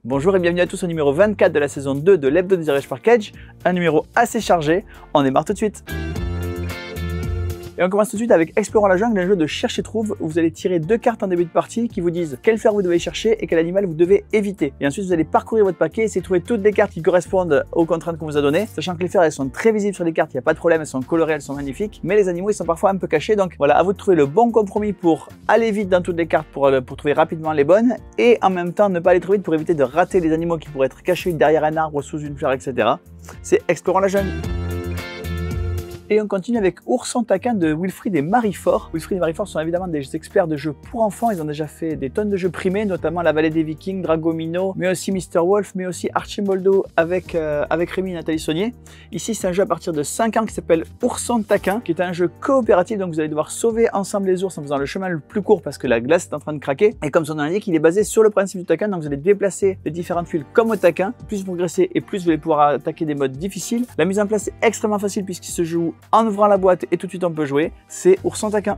Bonjour et bienvenue à tous au numéro 24 de la saison 2 de l'Hebdo des Irish Package, un numéro assez chargé, on démarre tout de suite. Et on commence tout de suite avec Explorant la jungle, un jeu de cherche-et-trouve où vous allez tirer 2 cartes en début de partie qui vous disent quelle fleur vous devez chercher et quel animal vous devez éviter. Et ensuite vous allez parcourir votre paquet et essayer de trouver toutes les cartes qui correspondent aux contraintes qu'on vous a données, sachant que les fleurs elles sont très visibles sur les cartes, il n'y a pas de problème, elles sont colorées, elles sont magnifiques, mais les animaux ils sont parfois un peu cachés, donc voilà, à vous de trouver le bon compromis pour aller vite dans toutes les cartes pour trouver rapidement les bonnes et en même temps ne pas aller trop vite pour éviter de rater les animaux qui pourraient être cachés derrière un arbre, sous une fleur, etc. C'est Explorant la jungle. Et on continue avec Ourson Taquin de Wilfried et Marie Fort. Wilfried et Marie Fort sont évidemment des experts de jeux pour enfants. Ils ont déjà fait des tonnes de jeux primés, notamment La Vallée des Vikings, Dragomino, mais aussi Mr. Wolf, mais aussi Archimboldo avec Rémi et Nathalie Saunier. Ici, c'est un jeu à partir de 5 ans qui s'appelle Ourson Taquin, qui est un jeu coopératif. Donc vous allez devoir sauver ensemble les ours en faisant le chemin le plus court parce que la glace est en train de craquer. Et comme son nom l'indique, il est basé sur le principe du taquin. Donc vous allez déplacer les différentes tuiles comme au taquin. Plus vous progressez et plus vous allez pouvoir attaquer des modes difficiles. La mise en place est extrêmement facile puisqu'il se joue en ouvrant la boîte et tout de suite on peut jouer, c'est Ourson Taquin.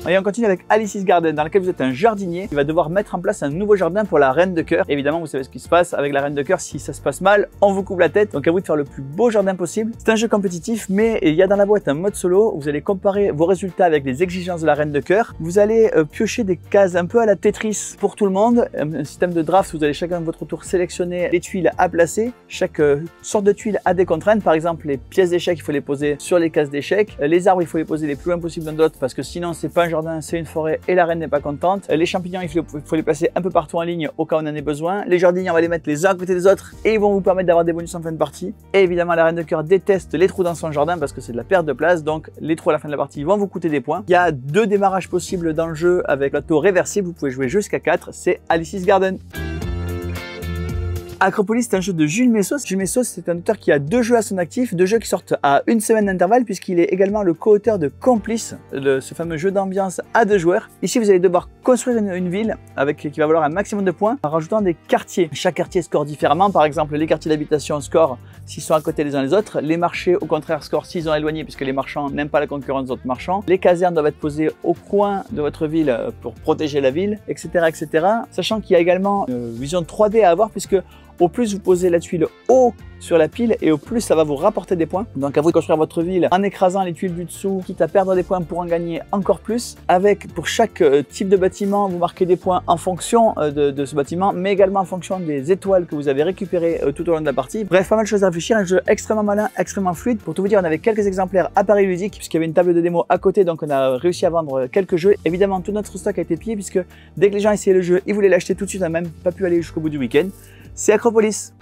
Et on continue avec Alice's Garden, dans lequel vous êtes un jardinier qui va devoir mettre en place un nouveau jardin pour la reine de cœur. Évidemment, vous savez ce qui se passe avec la reine de cœur, si ça se passe mal, on vous coupe la tête. Donc à vous de faire le plus beau jardin possible. C'est un jeu compétitif, mais il y a dans la boîte un mode solo. Vous allez comparer vos résultats avec les exigences de la reine de cœur. Vous allez piocher des cases un peu à la Tetris pour tout le monde. Un système de draft, vous allez chacun de votre tour sélectionner les tuiles à placer. Chaque sorte de tuile a des contraintes. Par exemple, les pièces d'échecs, il faut les poser sur les cases d'échecs. Les arbres, il faut les poser les plus loin possible l'un de l'autre parce que sinon, c'est pas un jardin, c'est une forêt et la reine n'est pas contente. Les champignons, il faut les placer un peu partout en ligne au cas où on en ait besoin. Les jardiniers, on va les mettre les uns à côté des autres et ils vont vous permettre d'avoir des bonus en fin de partie. Et évidemment, la reine de cœur déteste les trous dans son jardin parce que c'est de la perte de place. Donc, les trous à la fin de la partie vont vous coûter des points. Il y a 2 démarrages possibles dans le jeu avec plateau réversible. Vous pouvez jouer jusqu'à 4. C'est Alice's Garden. Acropolis, c'est un jeu de Jules Messos. Jules Messos, c'est un auteur qui a 2 jeux à son actif, 2 jeux qui sortent à 1 semaine d'intervalle puisqu'il est également le co-auteur de Complice, ce fameux jeu d'ambiance à 2 joueurs. Ici, vous allez devoir construire une ville qui va valoir un maximum de points en rajoutant des quartiers. Chaque quartier score différemment. Par exemple, les quartiers d'habitation scorent s'ils sont à côté les uns les autres. Les marchés, au contraire, scorent s'ils sont éloignés puisque les marchands n'aiment pas la concurrence des autres marchands. Les casernes doivent être posées au coin de votre ville pour protéger la ville, etc., etc. Sachant qu'il y a également une vision 3D à avoir puisque au plus vous posez la tuile haut sur la pile et au plus ça va vous rapporter des points. Donc à vous de construire votre ville en écrasant les tuiles du dessous, quitte à perdre des points pour en gagner encore plus. Avec pour chaque type de bâtiment, vous marquez des points en fonction de ce bâtiment, mais également en fonction des étoiles que vous avez récupérées tout au long de la partie. Bref, pas mal de choses à réfléchir, un jeu extrêmement malin, extrêmement fluide. Pour tout vous dire, on avait quelques exemplaires à Paris Ludique puisqu'il y avait une table de démo à côté, donc on a réussi à vendre quelques jeux. Évidemment, tout notre stock a été pillé puisque dès que les gens essayaient le jeu, ils voulaient l'acheter tout de suite, on n'a même pas pu aller jusqu'au bout du week-end. C'est Acropolis.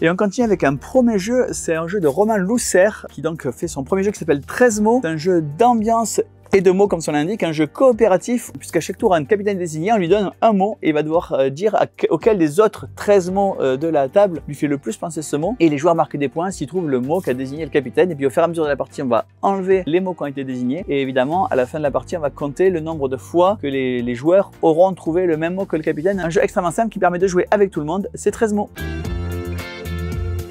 Et on continue avec un premier jeu, c'est un jeu de Romain Lousser qui donc fait son premier jeu qui s'appelle 13 mots. C'est un jeu d'ambiance et de mots comme son l'indique, un jeu coopératif puisqu'à chaque tour un capitaine désigné, on lui donne un mot et il va devoir dire auquel des autres 13 mots de la table lui fait le plus penser ce mot et les joueurs marquent des points s'ils trouvent le mot qu'a désigné le capitaine et puis au fur et à mesure de la partie on va enlever les mots qui ont été désignés et évidemment à la fin de la partie on va compter le nombre de fois que les joueurs auront trouvé le même mot que le capitaine. Un jeu extrêmement simple qui permet de jouer avec tout le monde, c'est 13 mots.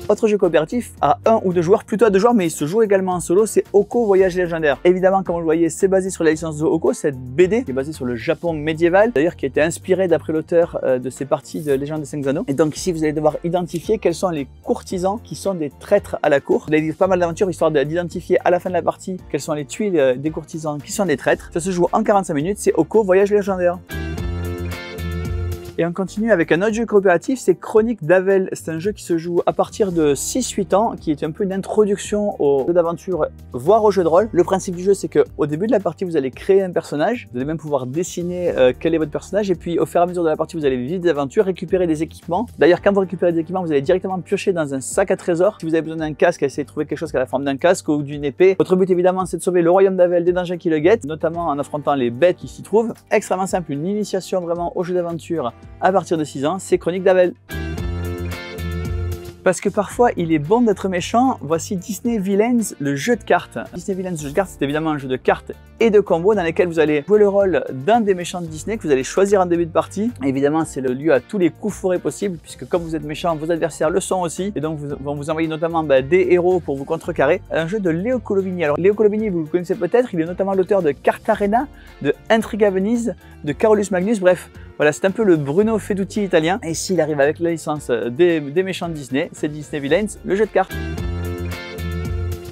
Autre jeu coopératif à 1 ou 2 joueurs, plutôt à 2 joueurs, mais il se joue également en solo, c'est Oko Voyage légendaire. Évidemment, comme vous le voyez, c'est basé sur la licence de Oko, cette BD qui est basée sur le Japon médiéval, d'ailleurs qui a été inspirée d'après l'auteur de ces parties de Légende des 5 Anneaux. Et donc ici, vous allez devoir identifier quels sont les courtisans qui sont des traîtres à la cour. Vous allez vivre pas mal d'aventures histoire d'identifier à la fin de la partie quelles sont les tuiles des courtisans qui sont des traîtres. Ça se joue en 45 minutes, c'est Oko Voyage légendaire. Et on continue avec un autre jeu coopératif, c'est Chronique d'Avel. C'est un jeu qui se joue à partir de 6-8 ans, qui est un peu une introduction au jeu d'aventure, voire au jeu de rôle. Le principe du jeu, c'est qu'au début de la partie, vous allez créer un personnage. Vous allez même pouvoir dessiner quel est votre personnage. Et puis, au fur et à mesure de la partie, vous allez vivre des aventures, récupérer des équipements. D'ailleurs, quand vous récupérez des équipements, vous allez directement piocher dans un sac à trésor. Si vous avez besoin d'un casque, essayez de trouver quelque chose qui a la forme d'un casque ou d'une épée. Votre but, évidemment, c'est de sauver le royaume d'Avel des dangers qui le guettent, notamment en affrontant les bêtes qui s'y trouvent. Extrêmement simple, une initiation vraiment au jeu d'aventure à partir de 6 ans, c'est Chronique d'Avel. Parce que parfois il est bon d'être méchant, voici Disney Villains, le jeu de cartes. Disney Villains, le jeu de cartes, c'est évidemment un jeu de cartes et de combos dans lesquels vous allez jouer le rôle d'un des méchants de Disney que vous allez choisir en début de partie. Et évidemment, c'est le lieu à tous les coups fourrés possibles, puisque comme vous êtes méchant, vos adversaires le sont aussi, et donc vont vous envoyer notamment des héros pour vous contrecarrer. Un jeu de Léo Colovini. Alors Léo Colovini, vous le connaissez peut-être, il est notamment l'auteur de Cartarena, de Intriga Venise, de Carolus Magnus, bref. Voilà, c'est un peu le Bruno Faidutti italien. Et s'il arrive avec la licence des méchants de Disney, c'est Disney Villains, le jeu de cartes.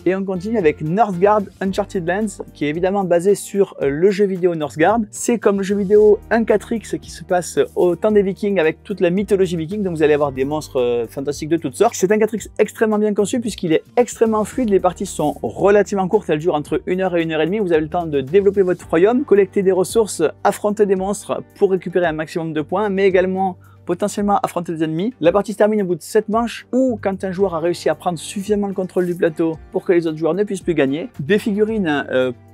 Et on continue avec Northgard Uncharted Lands, qui est évidemment basé sur le jeu vidéo Northgard. C'est comme le jeu vidéo un 4X qui se passe au temps des Vikings avec toute la mythologie viking, donc vous allez avoir des monstres fantastiques de toutes sortes. C'est un 4X extrêmement bien conçu puisqu'il est extrêmement fluide, les parties sont relativement courtes, elles durent entre 1 heure et 1 heure et demie, vous avez le temps de développer votre royaume, collecter des ressources, affronter des monstres pour récupérer un maximum de points, mais également potentiellement affronter des ennemis. La partie se termine au bout de 7 manches ou quand un joueur a réussi à prendre suffisamment le contrôle du plateau pour que les autres joueurs ne puissent plus gagner. Des figurines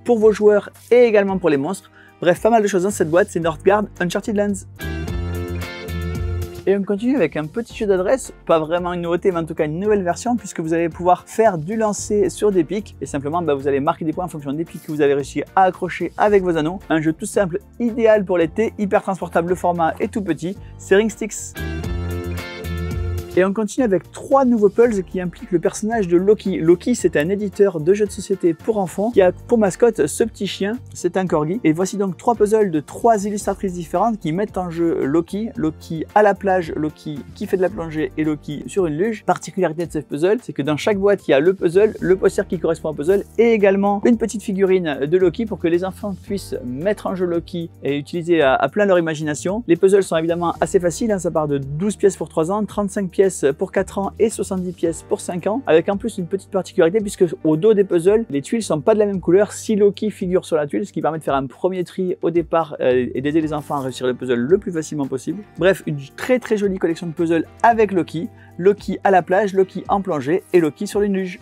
pour vos joueurs et également pour les monstres. Bref, pas mal de choses dans cette boîte, c'est Northgard Uncharted Lands. Et on continue avec un petit jeu d'adresse, pas vraiment une nouveauté mais en tout cas une nouvelle version puisque vous allez pouvoir faire du lancer sur des pics et simplement vous allez marquer des points en fonction des pics que vous avez réussi à accrocher avec vos anneaux. Un jeu tout simple, idéal pour l'été, hyper transportable, le format est tout petit, c'est Ring Sticks. Et on continue avec 3 nouveaux puzzles qui impliquent le personnage de Loki. Loki, c'est un éditeur de jeux de société pour enfants qui a pour mascotte ce petit chien, c'est un corgi. Et voici donc 3 puzzles de 3 illustratrices différentes qui mettent en jeu Loki. Loki à la plage, Loki qui fait de la plongée et Loki sur une luge. Particularité de ce puzzle, c'est que dans chaque boîte, il y a le puzzle, le poster qui correspond au puzzle et également une petite figurine de Loki pour que les enfants puissent mettre en jeu Loki et utiliser à plein leur imagination. Les puzzles sont évidemment assez faciles, ça part de 12 pièces pour 3 ans, 35 pièces pour 4 ans et 70 pièces pour 5 ans, avec en plus une petite particularité puisque au dos des puzzles, les tuiles sont pas de la même couleur si Loki figure sur la tuile, ce qui permet de faire un premier tri au départ et d'aider les enfants à réussir le puzzle le plus facilement possible. Bref, une très jolie collection de puzzles avec Loki, Loki à la plage, Loki en plongée et Loki sur une luge.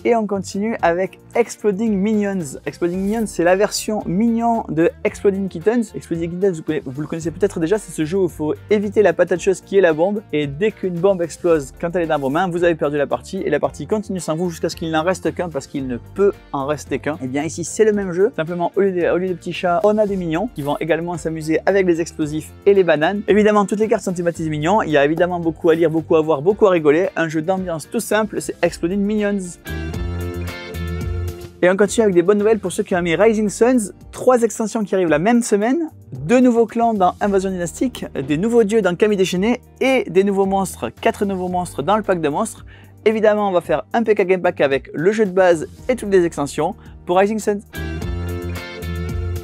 Et on continue avec Exploding Minions. Exploding Minions, c'est la version mignon de Exploding Kittens. Exploding Kittens, vous le connaissez peut-être déjà, c'est ce jeu où il faut éviter la patate chaude qui est la bombe. Et dès qu'une bombe explose quand elle est dans vos mains, vous avez perdu la partie. Et la partie continue sans vous jusqu'à ce qu'il n'en reste qu'un parce qu'il ne peut en rester qu'un. Et bien ici, c'est le même jeu. Simplement, au lieu des petits chats, on a des mignons qui vont également s'amuser avec les explosifs et les bananes. Évidemment, toutes les cartes sont thématisées mignons. Il y a évidemment beaucoup à lire, beaucoup à voir, beaucoup à rigoler. Un jeu d'ambiance tout simple, c'est Exploding Minions. Et on continue avec des bonnes nouvelles pour ceux qui ont mis Rising Suns, 3 extensions qui arrivent la même semaine, 2 nouveaux clans dans Invasion Dynastique, des nouveaux dieux dans Camille Déchaînée et des nouveaux monstres, 4 nouveaux monstres dans le pack de monstres. Évidemment, on va faire un PK Game Pack avec le jeu de base et toutes les extensions pour Rising Suns.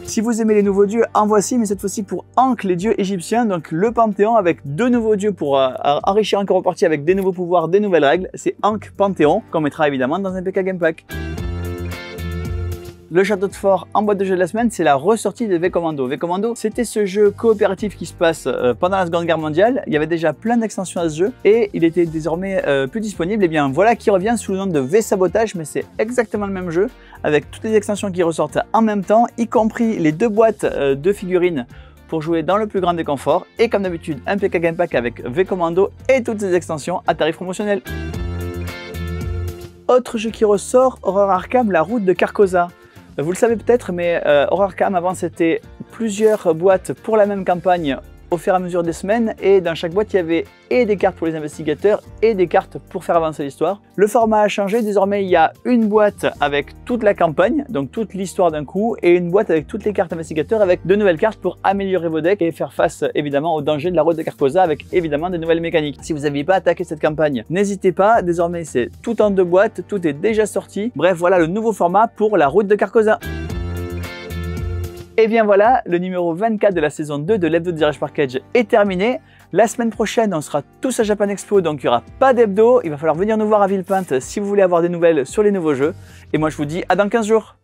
Si vous aimez les nouveaux dieux, en voici, mais cette fois-ci pour Ankh, les dieux égyptiens, donc le Panthéon avec 2 nouveaux dieux pour enrichir encore une partie avec des nouveaux pouvoirs, des nouvelles règles. C'est Ankh Panthéon qu'on mettra évidemment dans un PK Game Pack. Le château de fort en boîte de jeu de la semaine, c'est la ressortie de V-Commando. V-Commando, c'était ce jeu coopératif qui se passe pendant la Seconde Guerre mondiale. Il y avait déjà plein d'extensions à ce jeu et il était désormais plus disponible. Et bien voilà qui revient sous le nom de V-Sabotage, mais c'est exactement le même jeu avec toutes les extensions qui ressortent en même temps, y compris les 2 boîtes de figurines pour jouer dans le plus grand des conforts. Et comme d'habitude, un PK Game Pack avec V-Commando et toutes ces extensions à tarif promotionnel. Autre jeu qui ressort, Horror Arkham, la route de Carcosa. Vous le savez peut-être, mais Horror Arkham avant c'était plusieurs boîtes pour la même campagne au fur et à mesure des semaines et dans chaque boîte il y avait et des cartes pour les investigateurs et des cartes pour faire avancer l'histoire. Le format a changé, désormais il y a une boîte avec toute la campagne, donc toute l'histoire d'un coup, et une boîte avec toutes les cartes investigateurs avec de nouvelles cartes pour améliorer vos decks et faire face évidemment aux dangers de la route de Carcosa avec évidemment des nouvelles mécaniques. Si vous n'aviez pas attaqué cette campagne, n'hésitez pas, désormais c'est tout en 2 boîtes, tout est déjà sorti. Bref, voilà le nouveau format pour la route de Carcosa. Et bien voilà, le numéro 24 de la saison 2 de l'hebdo de Direct Package est terminé. La semaine prochaine, on sera tous à Japan Expo, donc il n'y aura pas d'hebdo. Il va falloir venir nous voir à Villepinte si vous voulez avoir des nouvelles sur les nouveaux jeux. Et moi, je vous dis à dans 15 jours.